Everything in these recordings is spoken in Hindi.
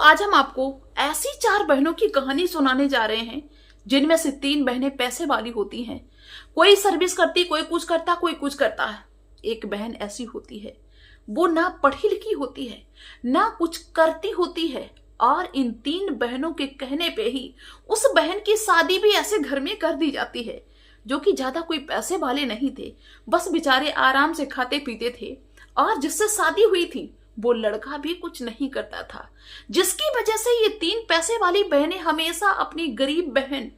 आज हम आपको ऐसी 4 बहनों की कहानी सुनाने जा रहे हैं जिनमें से 3 बहनें पैसे वाली होती हैं। कोई सर्विस करती, कोई कुछ करता, कोई कुछ करता है। एक बहन ऐसी होती है, वो ना पढ़ी लिखी होती है, ना कुछ करती होती है, और इन 3 बहनों के कहने पे ही उस बहन की शादी भी ऐसे घर में कर दी जाती है जो कि ज्यादा कोई पैसे वाले नहीं थे, बस बेचारे आराम से खाते पीते थे। और जिससे शादी हुई थी वो लड़का भी कुछ नहीं करता था, जिसकी वजह से ये 3 पैसे वाली बहनें हमेशा अपनी गरीब बहन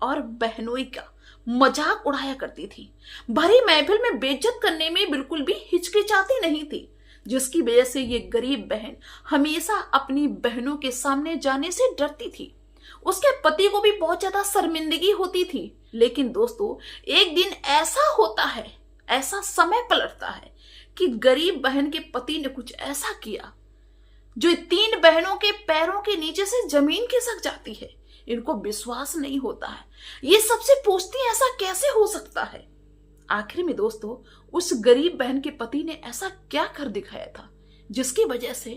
और बहनोई का मजाक उड़ाया करती थी। भरी महफिल में बेइज्जत करने में बिल्कुल भी हिचकिचाती नहीं थी, जिसकी वजह से ये गरीब बहन हमेशा अपनी बहनों के सामने जाने से डरती थी। उसके पति को भी बहुत ज्यादा शर्मिंदगी होती थी। लेकिन दोस्तों, एक दिन ऐसा होता है, ऐसा समय पलटता है कि गरीब बहन के पति ने कुछ ऐसा किया जो 3 बहनों के पैरों के नीचे से जमीन खिसक जाती है। इनको विश्वास नहीं होता है, ये सबसे पूछती है ऐसा कैसे हो सकता है। आखिर में दोस्तों, उस गरीब बहन के पति ने ऐसा क्या कर दिखाया था जिसकी वजह से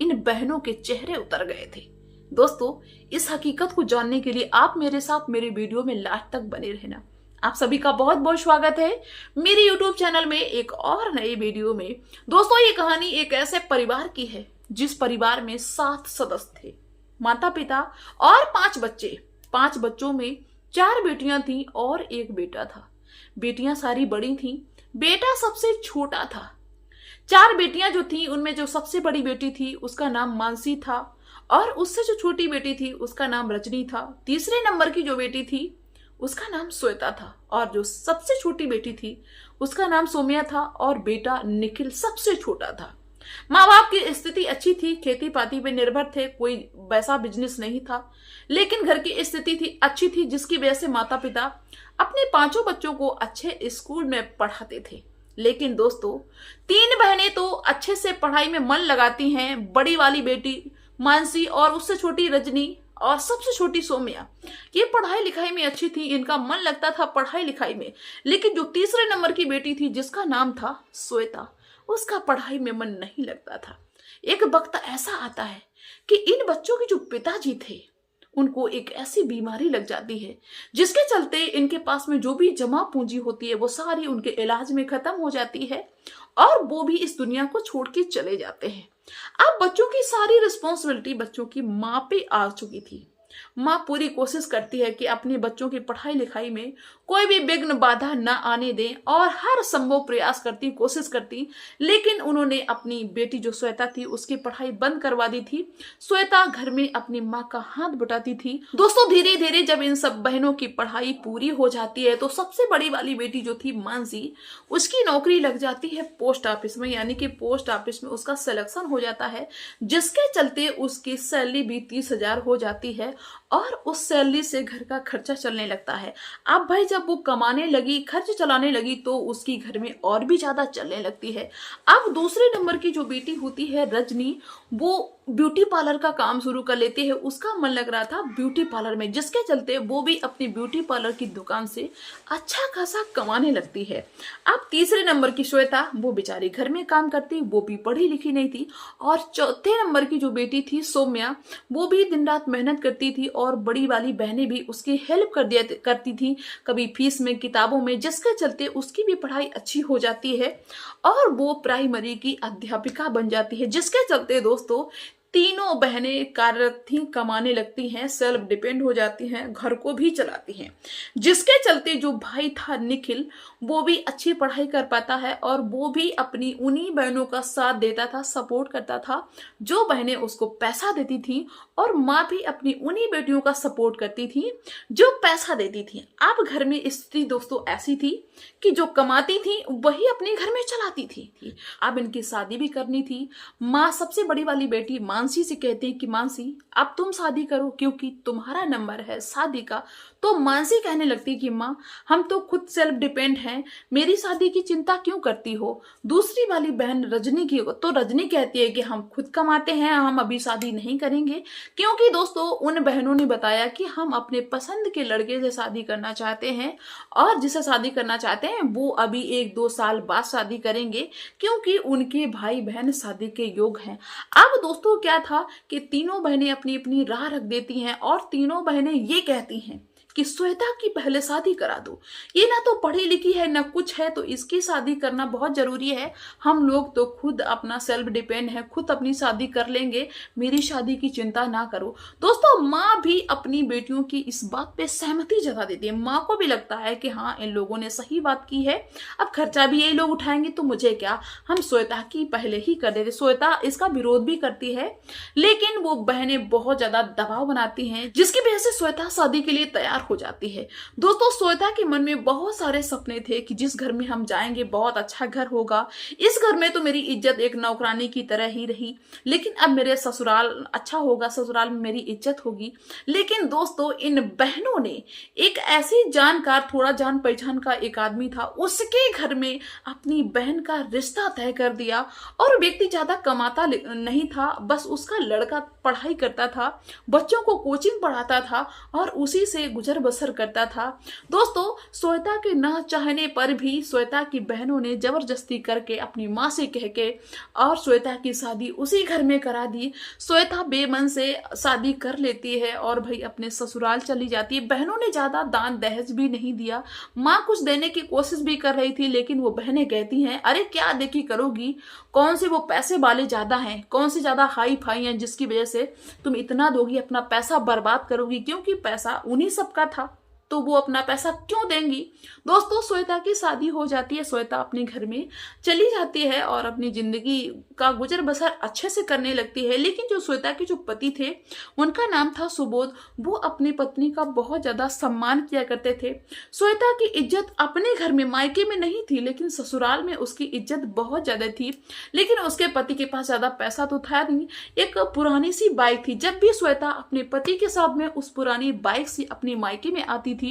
इन बहनों के चेहरे उतर गए थे। दोस्तों, इस हकीकत को जानने के लिए आप मेरे साथ मेरे वीडियो में लास्ट तक बने रहना। आप सभी का बहुत बहुत स्वागत है मेरे YouTube चैनल में एक और नए वीडियो में। दोस्तों, ये कहानी एक ऐसे परिवार की है जिस परिवार में 7 सदस्य थे, माता पिता और 5 बच्चे। 5 बच्चों में 4 बेटियां थीं और 1 बेटा था। बेटियां सारी बड़ी थीं, बेटा सबसे छोटा था। 4 बेटियां जो थीं, उनमें जो सबसे बड़ी बेटी थी उसका नाम मानसी था, और उससे जो छोटी बेटी थी उसका नाम रजनी था। तीसरे नंबर की जो बेटी थी उसका नाम श्वेता था, और जो सबसे छोटी बेटी थी उसका नाम सौम्या था, और बेटा निखिल सबसे छोटा था। माँ बाप की स्थिति अच्छी थी, खेती पाती पे निर्भर थे, कोई वैसा बिजनेस नहीं था, लेकिन घर की स्थिति थी अच्छी थी, जिसकी वजह से माता पिता अपने 5 बच्चों को अच्छे स्कूल में पढ़ाते थे। लेकिन दोस्तों, 3 बहनें तो अच्छे से पढ़ाई में मन लगाती हैं। बड़ी वाली बेटी मानसी और उससे छोटी रजनी और सबसे छोटी सौम्या, ये पढ़ाई लिखाई में अच्छी थी, इनका मन लगता था पढ़ाई लिखाई में। लेकिन जो तीसरे नंबर की बेटी थी जिसका नाम था श्वेता, उसका पढ़ाई में मन नहीं लगता था। एक वक्त ऐसा आता है कि इन बच्चों के जो पिताजी थे उनको एक ऐसी बीमारी लग जाती है जिसके चलते इनके पास में जो भी जमा पूंजी होती है वो सारी उनके इलाज में खत्म हो जाती है, और वो भी इस दुनिया को छोड़ के चले जाते हैं। अब बच्चों की सारी रिस्पॉन्सिबिलिटी बच्चों की माँ पे आ चुकी थी। माँ पूरी कोशिश करती है कि अपने बच्चों की पढ़ाई लिखाई में कोई भी विघ्न बाधा न आने दें, और हर संभव प्रयास करती, कोशिश करती। लेकिन उन्होंने अपनी बेटी जो श्वेता थी उसकी पढ़ाई बंद करवा दी थी। श्वेता घर में अपनी माँ का हाथ बटाती थी। दोस्तों, धीरे धीरे जब इन सब बहनों की पढ़ाई पूरी हो जाती है तो सबसे बड़ी वाली बेटी जो थी मानसी, उसकी नौकरी लग जाती है पोस्ट ऑफिस में, यानी कि पोस्ट ऑफिस में उसका सिलेक्शन हो जाता है, जिसके चलते उसकी सैलरी भी 30,000 हो जाती है, और उस सैलरी से घर का खर्चा चलने लगता है। अब भाई, जब वो कमाने लगी, खर्च चलाने लगी, तो उसकी घर में और भी ज्यादा चलने लगती है। अब दूसरे नंबर की जो बेटी होती है रजनी, वो ब्यूटी पार्लर का काम शुरू कर लेती है। उसका मन लग रहा था ब्यूटी पार्लर में, जिसके चलते वो भी अपनी ब्यूटी पार्लर की दुकान से अच्छा खासा कमाने लगती है। अब तीसरे नंबर की श्वेता, वो बेचारी घर में काम करती, वो भी पढ़ी लिखी नहीं थी। और चौथे नंबर की जो बेटी थी सौम्या, वो भी दिन रात मेहनत करती थी, और बड़ी वाली बहनें भी उसकी हेल्प करती थी, कभी फीस में, किताबों में, जिसके चलते उसकी भी पढ़ाई अच्छी हो जाती है, और वो प्राइमरी की अध्यापिका बन जाती है। जिसके चलते दोस्तों, तीनों बहनें कार्यरत थी, कमाने लगती हैं, सेल्फ डिपेंड हो जाती हैं, घर को भी चलाती हैं। जिसके चलते जो भाई था निखिल, वो भी अच्छी पढ़ाई कर पाता है, और वो भी अपनी उन्हीं बहनों का साथ देता था, सपोर्ट करता था, जो बहनें उसको पैसा देती थी, और माँ भी अपनी उन्हीं बेटियों का सपोर्ट करती थी जो पैसा देती थी। अब घर में स्थिति दोस्तों ऐसी थी कि जो कमाती थी वही अपने घर में चलाती थी। अब इनकी शादी भी करनी थी। माँ सबसे बड़ी वाली बेटी मानसी से कहती है कि मानसी, अब तुम शादी करो क्योंकि तुम्हारा नंबर है शादी का। तो मानसी कहने लगती कि माँ, हम तो खुद सेल्फ डिपेंड हैं, मेरी शादी की चिंता क्यों करती हो। दूसरी वाली बहन रजनी की, तो रजनी कहती है कि हम खुद कमाते हैं, हम अभी शादी नहीं करेंगे, क्योंकि दोस्तों उन बहनों ने बताया कि हम अपने पसंद के लड़के से शादी करना चाहते हैं, और जिसे शादी करना चाहते हैं वो अभी 1-2 साल बाद शादी करेंगे, क्योंकि उनके भाई बहन शादी के योग हैं। अब दोस्तों क्या क्या था कि तीनों बहनें अपनी अपनी राह रख देती हैं और तीनों बहनें ये कहती हैं कि श्वेता की पहले शादी करा दो, ये ना तो पढ़ी लिखी है ना कुछ है, तो इसकी शादी करना बहुत जरूरी है। हम लोग तो खुद अपना सेल्फ डिपेंड है, खुद अपनी शादी कर लेंगे, मेरी शादी की चिंता ना करो। दोस्तों, माँ भी अपनी बेटियों की इस बात पे सहमति जता देती है। माँ को भी लगता है कि हाँ, इन लोगों ने सही बात की है, अब खर्चा भी यही लोग उठाएंगे तो मुझे क्या, हम श्वेता की पहले ही कर देते। श्वेता इसका विरोध भी करती है, लेकिन वो बहनें बहुत ज्यादा दबाव बनाती हैं, जिसकी वजह से श्वेता शादी के लिए तैयार हो जाती है। दोस्तों, श्वेता के मन में बहुत सारे सपने थे कि जिस घर में हम जाएंगे बहुत अच्छा घर होगा, इस घर में तो मेरी इज्जत एक नौकरानी की तरह ही रही, लेकिन अब मेरे ससुराल अच्छा होगा, ससुराल में मेरी इज्जत होगी। लेकिन दोस्तों, इन बहनों ने एक ऐसी जानकार, थोड़ा जान पहचान का एक आदमी था, उसके घर में अपनी बहन का रिश्ता तय कर दिया। और व्यक्ति ज्यादा कमाता नहीं था, बस उसका लड़का पढ़ाई करता था, बच्चों को कोचिंग पढ़ाता था और उसी से गुजर बसर करता था। दोस्तों, श्वेता के ना चाहने पर भी श्वेता की बहनों ने जबरदस्ती करके अपनी माँ से कह के और श्वेता की शादी उसी घर में करा दी। श्वेता बेमन से शादी कर लेती है और भाई अपने ससुराल चली जाती है। बहनों ने ज्यादा दान दहेज भी नहीं दिया, माँ कुछ देने की कोशिश भी कर रही थी, लेकिन वो बहनें कहती हैं, अरे क्या देखी करोगी, कौन से वो पैसे वाले ज्यादा हैं, कौन से ज्यादा हाई फाई हैं जिसकी वजह से तुम इतना दोगी, अपना पैसा बर्बाद करोगी, क्योंकि पैसा उन्हीं सबका था तो वो अपना पैसा क्यों देंगी। दोस्तों, श्वेता की शादी हो जाती है, श्वेता अपने घर में चली जाती है और अपनी जिंदगी का गुजर बसर अच्छे से करने लगती है। लेकिन जो श्वेता के जो पति थे, उनका नाम था सुबोध, वो अपनी पत्नी का बहुत ज्यादा सम्मान किया करते थे। श्वेता की इज्जत अपने घर में मायके में नहीं थी, लेकिन ससुराल में उसकी इज्जत बहुत ज्यादा थी। लेकिन उसके पति के पास ज्यादा पैसा तो था नहीं, एक पुरानी सी बाइक थी। जब भी श्वेता अपने पति के साथ में उस पुरानी बाइक से अपनी मायके में आती थी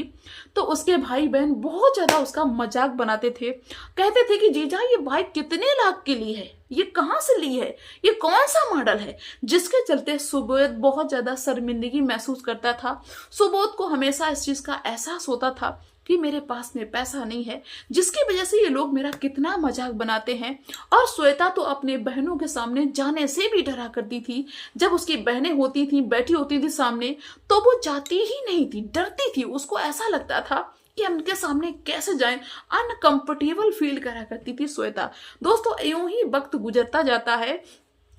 तो उसके भाई बहन बहुत ज्यादा उसका मजाक बनाते थे, कहते थे कि जीजा ये बाइक कितने लाख की ली है, ये कहां से ली है, ये कौन सा मॉडल है, जिसके चलते सुबोध बहुत ज्यादा शर्मिंदगी महसूस करता था। सुबोध को हमेशा इस चीज का एहसास होता था कि मेरे पास में पैसा नहीं है, जिसकी वजह से ये लोग मेरा कितना मजाक बनाते हैं। और श्वेता तो अपने बहनों के सामने जाने से भी डरा करती थी। जब उसकी बहनें होती थी, बैठी होती थी सामने, तो वो जाती ही नहीं थी, डरती थी। उसको ऐसा लगता था कि हम उनके सामने कैसे जाएं, अनकंफर्टेबल फील करा करती थी श्वेता। दोस्तों, यूं ही वक्त गुजरता जाता है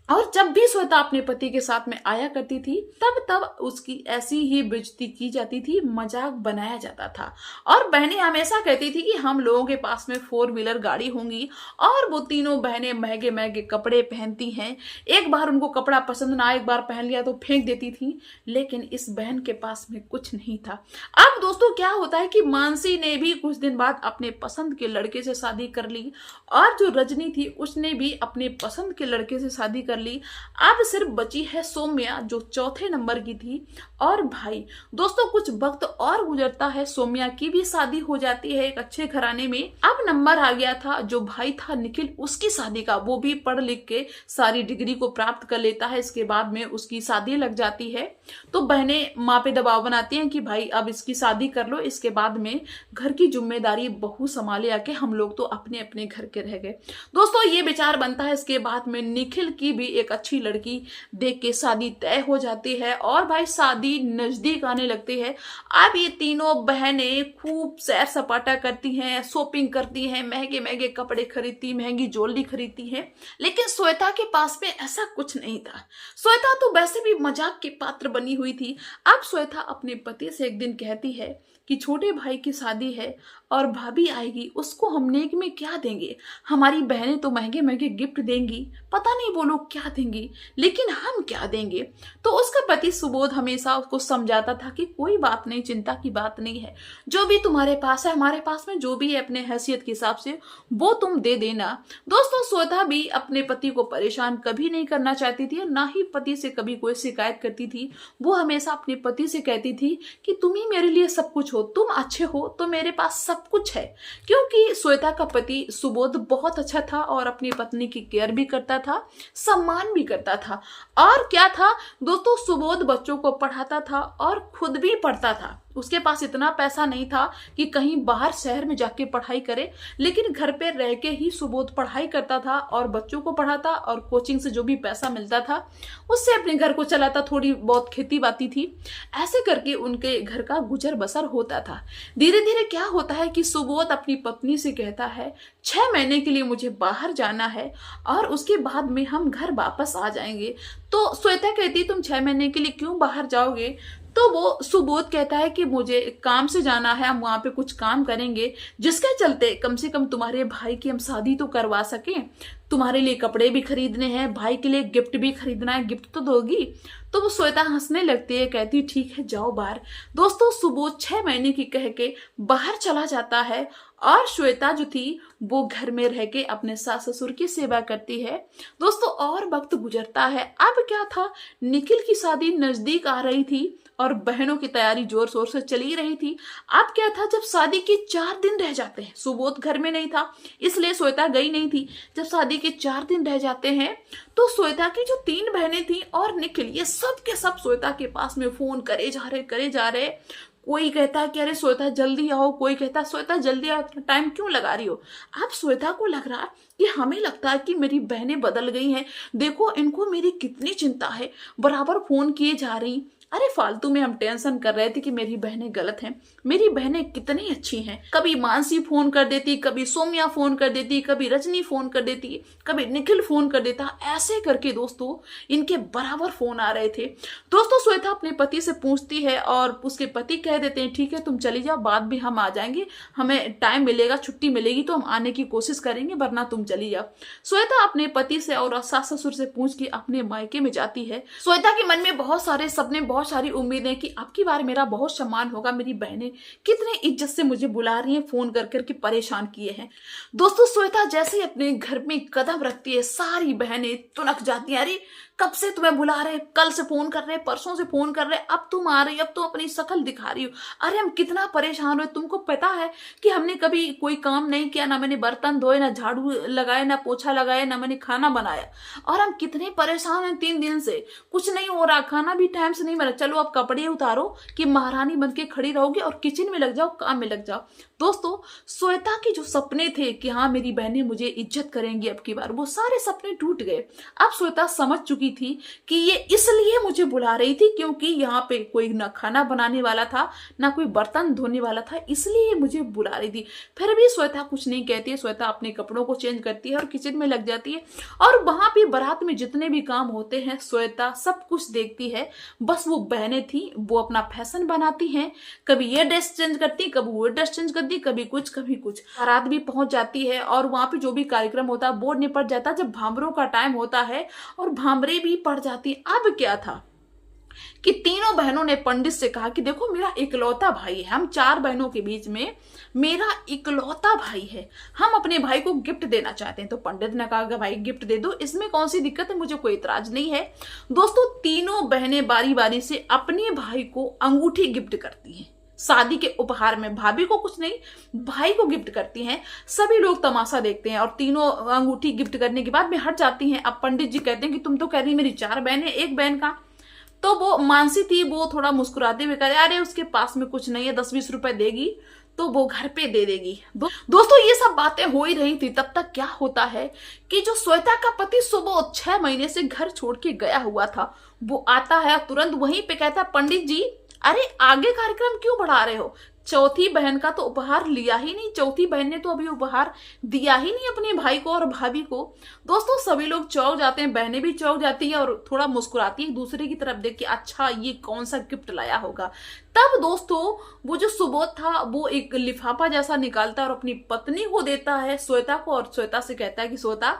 और जब भी श्वेता अपने पति के साथ में आया करती थी, तब उसकी ऐसी ही बेइज्जती की जाती थी, मजाक बनाया जाता था। और बहनें हमेशा कहती थी कि हम लोगों के पास में 4 व्हीलर गाड़ी होंगी, और वो तीनों बहनें महंगे महंगे कपड़े पहनती हैं। एक बार उनको कपड़ा पसंद ना, एक बार पहन लिया तो फेंक देती थी। लेकिन इस बहन के पास में कुछ नहीं था। अब दोस्तों, क्या होता है कि मानसी ने भी कुछ दिन बाद अपने पसंद के लड़के से शादी कर ली, और जो रजनी थी उसने भी अपने पसंद के लड़के से शादी कर ली। अब सिर्फ बची है सौम्या, जो चौथे नंबर की थी। और भाई दोस्तों, कुछ वक्त और गुजरता है, सौम्या की भी शादी हो जाती है एक अच्छे घराने में। अब नंबर आ गया था जो भाई था निखिल, उसकी शादी का। वो भी पढ़ लिख के सारी डिग्री को प्राप्त कर लेता है, इसके बाद में उसकी शादी लग जाती है। तो बहनें माँ पे दबाव बनाती हैं कि भाई अब इसकी शादी कर लो, इसके बाद में घर की जिम्मेदारी बहू संभाले आके, हम लोग तो अपने अपने घर के रह गए। दोस्तों, ये विचार बनता है। इसके बाद में निखिल की भी एक अच्छी लड़की देख के शादी तय हो जाती है, और भाई शादी नजदीक आने लगती है। अब ये तीनों बहनें खूब सैर सपाटा करती हैं, शॉपिंग करती हैं, महंगे महंगे कपड़े खरीदती, महंगी ज्वेलरी खरीदती हैं। लेकिन श्वेता के पास में ऐसा कुछ नहीं था। श्वेता तो वैसे भी मजाक के पात्र बनी हुई थी। अब श्वेता अपने पति से एक दिन कहती है कि छोटे भाई की शादी है और भाभी आएगी, उसको हम नेक में क्या देंगे, हमारी बहनें तो महंगे महंगे गिफ्ट देंगी, पता नहीं वो लोग क्या देंगी, लेकिन हम क्या देंगे। तो उसका पति सुबोध हमेशा उसको समझाता था कि कोई बात नहीं, चिंता की बात नहीं है, जो भी तुम्हारे पास है, हमारे पास में जो भी है अपने हैसियत के हिसाब से वो तुम दे देना। दोस्तों, श्वेता भी अपने पति को परेशान कभी नहीं करना चाहती थी, और ना ही पति से कभी कोई शिकायत करती थी। वो हमेशा अपने पति से कहती थी कि तुम ही मेरे लिए सब कुछ हो, तुम अच्छे हो तो मेरे पास सब कुछ है। क्योंकि श्वेता का पति सुबोध बहुत अच्छा था और अपनी पत्नी की केयर भी करता था, सम्मान भी करता था। और क्या था दोस्तों, सुबोध बच्चों को पढ़ाता था और खुद भी पढ़ता था। उसके पास इतना पैसा नहीं था कि कहीं बाहर शहर में जाके पढ़ाई करे, लेकिन घर पे रह के ही सुबोध पढ़ाई करता था और बच्चों को पढ़ाता और कोचिंग से जो भी पैसा मिलता था उससे अपने घर को चलाता, थोड़ी बहुत खेती बाती थी, ऐसे करके उनके घर का गुजर बसर होता था। धीरे धीरे क्या होता है कि सुबोध अपनी पत्नी से कहता है 6 महीने के लिए मुझे बाहर जाना है और उसके बाद में हम घर वापस आ जाएंगे। तो श्वेता कहती तुम 6 महीने के लिए क्यों बाहर जाओगे? तो वो सुबोध कहता है कि मुझे काम से जाना है, हम वहां पे कुछ काम करेंगे जिसके चलते कम से कम तुम्हारे भाई की हम शादी तो करवा सकें, तुम्हारे लिए कपड़े भी खरीदने हैं, भाई के लिए गिफ्ट भी खरीदना है, गिफ्ट तो दोगी। तो वो श्वेता हंसने लगती है, कहती ठीक है जाओ बाहर। दोस्तों सुबोध 6 महीने की कह के बाहर चला जाता है और श्वेता जो थी वो घर में रह के अपने सास ससुर की सेवा करती है। दोस्तों और वक्त गुजरता है। अब क्या था, निखिल की शादी नजदीक आ रही थी और बहनों की तैयारी जोर शोर से चली रही थी। अब क्या था, जब शादी के 4 दिन रह जाते हैं, सुबोध घर में नहीं था इसलिए श्वेता गई नहीं थी। जब शादी के 4 दिन रह जाते हैं तो श्वेता की जो 3 बहनें थी और निखिल, ये सब के सब श्वेता के पास में फोन करे जा रहे। कोई कहता है कि अरे श्वेता जल्दी आओ, कोई कहता है श्वेता जल्दी आओ, टाइम क्यों लगा रही हो। अब श्वेता को लग रहा कि हमें लगता है कि मेरी बहनें बदल गई हैं, देखो इनको मेरी कितनी चिंता है, बराबर फोन किए जा रही। अरे फालतू में हम टेंशन कर रहे थे कि मेरी बहनें गलत हैं, मेरी बहनें कितनी अच्छी हैं। कभी मानसी फोन कर देती, कभी सौम्या फोन कर देती, कभी रजनी फोन कर देती, कभी निखिल फोन कर देता। ऐसे करके दोस्तों इनके बराबर फोन आ रहे थे। दोस्तों श्वेता अपने पति से पूछती है और उसके पति कह देते हैं ठीक है तुम चली जाओ, बाद भी हम आ जाएंगे, हमें टाइम मिलेगा, छुट्टी मिलेगी तो हम आने की कोशिश करेंगे, वरना तुम चली जाओ। श्वेता अपने पति से और सास ससुर से पूछ के अपने मायके में जाती है। श्वेता के मन में बहुत सारे सपने, बहुत सारी उम्मीदें कि अब की बार मेरा बहुत सम्मान होगा, मेरी बहनें कितने इज्जत से मुझे बुला रही हैं, फोन कर करके परेशान किए हैं। दोस्तों श्वेता जैसे ही अपने घर में कदम रखती है सारी बहनें तुनक जाती हैं। अरे कब से तुम्हें बुला रहे, कल से फोन कर रहे, परसों से फोन कर रहे, अब तुम आ रही, अब तो अपनी शक्ल दिखा रही हो। अरे हम कितना परेशान हुए, तुमको पता है कि हमने कभी कोई काम नहीं किया, ना मैंने बर्तन धोए, ना झाड़ू लगाए, ना पोछा लगाया, ना मैंने खाना बनाया, और हम कितने परेशान हैं 3 दिन से, कुछ नहीं हो रहा, खाना भी टाइम से नहीं बना। चलो अब कपड़े उतारो कि महारानी बन के खड़ी रहोगे और किचन में लग जाओ, काम में लग जाओ। दोस्तों श्वेता के जो सपने थे कि हाँ मेरी बहनें मुझे इज्जत करेंगी अब की बार, वो सारे सपने टूट गए। अब श्वेता समझ चुकी थी कि ये इसलिए मुझे बुला रही थी क्योंकि यहाँ पे कोई ना खाना बनाने वाला था, ना कोई बर्तन धोने वाला था, इसलिए ये मुझे बुला रही थी। फिर भी श्वेता कुछ नहीं कहती है। श्वेता अपने कपड़ों को चेंज करती है और किचन में लग जाती है, और वहां पे बारात में जितने भी काम होते हैं श्वेता सब कुछ देखती है। बस वो बहनें थी, वो अपना फैशन बनाती हैं, कभी ये ड्रेस चेंज करती, कभी वो ड्रेस चेंज करती, कभी कुछ कभी कुछ। बारात भी पहुंच जाती है और वहां पे जो भी कार्यक्रम होता है वो निपट जाता है। जब भांबरों का टाइम होता है और भांबरे भी पड़ जाती है। अब क्या था कि तीनों बहनों ने पंडित से कहा कि देखो मेरा इकलौता भाई है, हम 4 बहनों के बीच में मेरा इकलौता भाई है, हम अपने भाई को गिफ्ट देना चाहते हैं। तो पंडित ने कहा कि भाई गिफ्ट दे दो, इसमें कौन सी दिक्कत है, मुझे कोई इतराज नहीं है। दोस्तों तीनों बहनें बारी बारी से अपने भाई को अंगूठी गिफ्ट करती हैं शादी के उपहार में। भाभी को कुछ नहीं, भाई को गिफ्ट करती हैं। सभी लोग तमाशा देखते हैं और तीनों अंगूठी गिफ्ट करने के बाद में हट जाती हैं। अब पंडित जी कहते हैं कि तुम तो कह रही मेरी 4 बहनें, 1 बहन का। तो वो मानसी थी, वो थोड़ा मुस्कुराते हुए कह रहे अरे उसके पास में कुछ नहीं है, 10-20 रुपए देगी तो वो घर पे दे देगी। दोस्तों ये सब बातें हो ही रही थी, तब तक क्या होता है कि जो श्वेता का पति सुबह 6 महीने से घर छोड़ के गया हुआ था वो आता है, तुरंत वहीं पे कहता पंडित जी अरे आगे कार्यक्रम क्यों बढ़ा रहे हो, चौथी बहन का तो उपहार लिया ही नहीं, चौथी बहन ने तो अभी उपहार दिया ही नहीं अपने भाई को और भाभी को। दोस्तों सभी लोग चौंक जाते हैं, बहनें भी चौंक जाती है और थोड़ा मुस्कुराती है एक दूसरे की तरफ देख के, अच्छा ये कौन सा गिफ्ट लाया होगा। तब दोस्तों वो जो सुबोध था वो एक लिफाफा जैसा निकालता है और अपनी पत्नी को देता है, श्वेता को, और श्वेता से कहता है कि श्वेता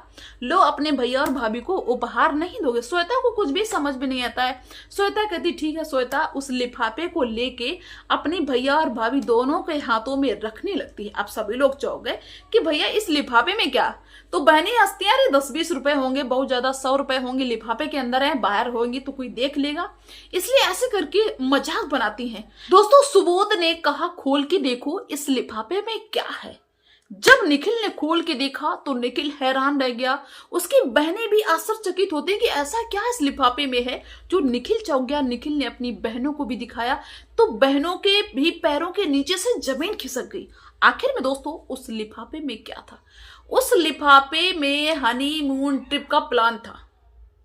लो अपने भैया और भाभी को उपहार नहीं दोगे। श्वेता को कुछ भी समझ में नहीं आता है। श्वेता कहती ठीक है। श्वेता उस लिफाफे को लेके अपने भैया और भाभी दोनों के हाथों में रखने लगती है। अब सभी लोग चौंक गए कि भैया इस लिफाफे में क्या। तो बहनें हंसती हैं, अरे 10-20 रुपए होंगे, बहुत ज्यादा 100 रुपए होंगे, लिफाफे के अंदर है, बाहर होंगी तो कोई देख लेगा, इसलिए ऐसे करके मजाक बनाती हैं। दोस्तों सुबोध ने कहा खोल के देखो इस लिफाफे में क्या है। जब निखिल ने खोल के देखा तो निखिल हैरान रह गया। उसकी बहनें भी आश्चर्यचकित होती कि ऐसा क्या इस लिफाफे में है जो निखिल चौंक गया। निखिल ने अपनी बहनों को भी दिखाया तो बहनों के भी पैरों के नीचे से जमीन खिसक गई। आखिर में दोस्तों उस लिफाफे में क्या था? उस लिफाफे में हनीमून ट्रिप का प्लान था,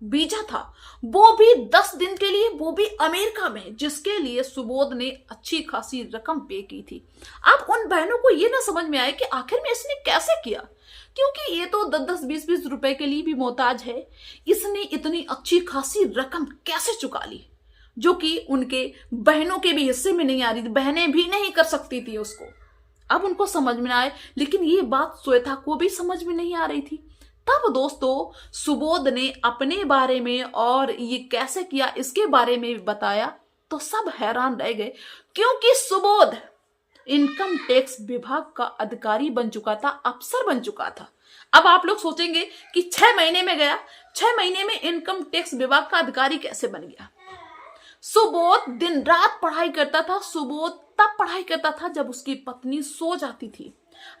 वीजा था, वो भी 10 दिन के लिए, वो भी अमेरिका में, जिसके लिए सुबोध ने अच्छी खासी रकम पे की थी। अब उन बहनों को ये ना समझ में आया कि आखिर में इसने कैसे किया, क्योंकि ये तो 10-10, 20-20 रुपए के लिए भी मोहताज है। इसने इतनी अच्छी खासी रकम कैसे चुका ली जो कि उनके बहनों के भी हिस्से में नहीं आ रही थी, बहनें भी नहीं कर सकती थी उसको। अब उनको समझ में आए, लेकिन ये बात श्वेता को भी समझ में नहीं आ रही थी। तब दोस्तों सुबोध ने अपने बारे में और ये कैसे किया इसके बारे में भी बताया तो सब हैरान रह गए, क्योंकि सुबोध इनकम टैक्स विभाग का अधिकारी बन चुका था, अफसर बन चुका था। अब आप लोग सोचेंगे कि 6 महीने में गया, 6 महीने में इनकम टैक्स विभाग का अधिकारी कैसे बन गया? सुबोध दिन रात पढ़ाई करता था। सुबोध तब पढ़ाई करता था जब उसकी पत्नी सो जाती थी।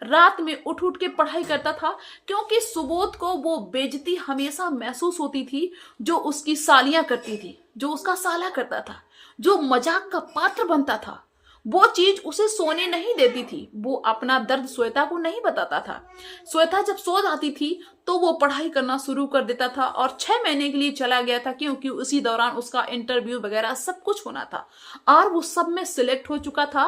रात में उठ उठ के पढ़ाई करता था, क्योंकि सुबोध को वो बेइज्जती हमेशा महसूस होती थी जो उसकी सालियां करती थी, जो उसका साला करता था, जो मजाक का पात्र बनता था। वो चीज उसे सोने नहीं देती थी। वो अपना दर्द श्वेता को नहीं बताता था। श्वेता जब सो जाती थी तो वो पढ़ाई करना शुरू कर देता था और 6 महीने के लिए चला गया था, क्योंकि उसी दौरान उसका इंटरव्यू वगैरह सब कुछ होना था और वो सब में सिलेक्ट हो चुका था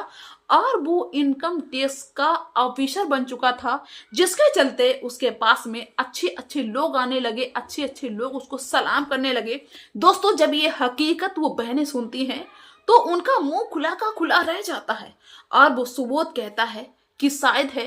और वो इनकम टैक्स का ऑफिसर बन चुका था, जिसके चलते उसके पास में अच्छे अच्छे लोग आने लगे, अच्छे अच्छे लोग उसको सलाम करने लगे। दोस्तों जब ये हकीकत वो बहनें सुनती हैं तो उनका मुंह खुला का खुला रह जाता है और वो सुबोध कहता है कि शायद है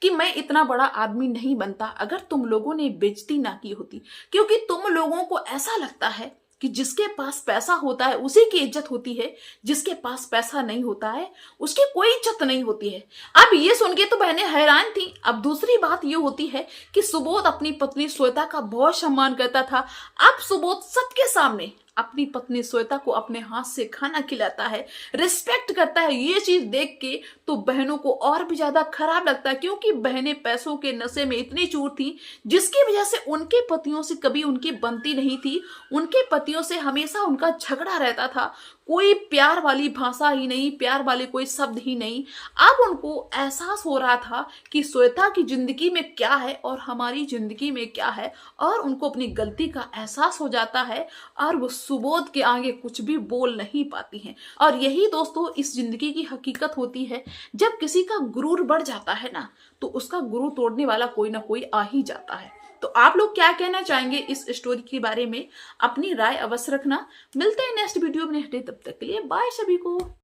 कि मैं इतना बड़ा आदमी नहीं बनता अगर तुम लोगों ने बेइज्जती ना की होती, क्योंकि तुम लोगों को ऐसा लगता है कि जिसके पास पैसा होता है उसी की इज्जत होती है, जिसके पास पैसा नहीं होता है उसकी कोई इज्जत नहीं होती है। अब ये सुन के तो बहनें हैरान थी। अब दूसरी बात ये होती है कि सुबोध अपनी पत्नी श्वेता का बहुत सम्मान करता था। अब सुबोध सबके सामने अपनी पत्नी श्वेता को अपने हाथ से खाना खिलाता है, रिस्पेक्ट करता है। ये चीज देख के तो बहनों को और भी ज्यादा खराब लगता है, क्योंकि बहनें पैसों के नशे में इतनी चूर थी जिसकी वजह से उनके पतियों से कभी उनकी बनती नहीं थी। उनके पतियों से हमेशा उनका झगड़ा रहता था, कोई प्यार वाली भाषा ही नहीं, प्यार वाले कोई शब्द ही नहीं। अब उनको एहसास हो रहा था कि श्वेता की जिंदगी में क्या है और हमारी जिंदगी में क्या है, और उनको अपनी गलती का एहसास हो जाता है और वो सुबोध के आगे कुछ भी बोल नहीं पाती हैं। और यही दोस्तों इस जिंदगी की हकीकत होती है। जब किसी का गुरूर बढ़ जाता है ना तो उसका गुरूर तोड़ने वाला कोई ना कोई आ ही जाता है। तो आप लोग क्या कहना चाहेंगे इस स्टोरी के बारे में? अपनी राय अवश्य रखना। मिलते हैं नेक्स्ट वीडियो में, तब तक के लिए बाय सभी को।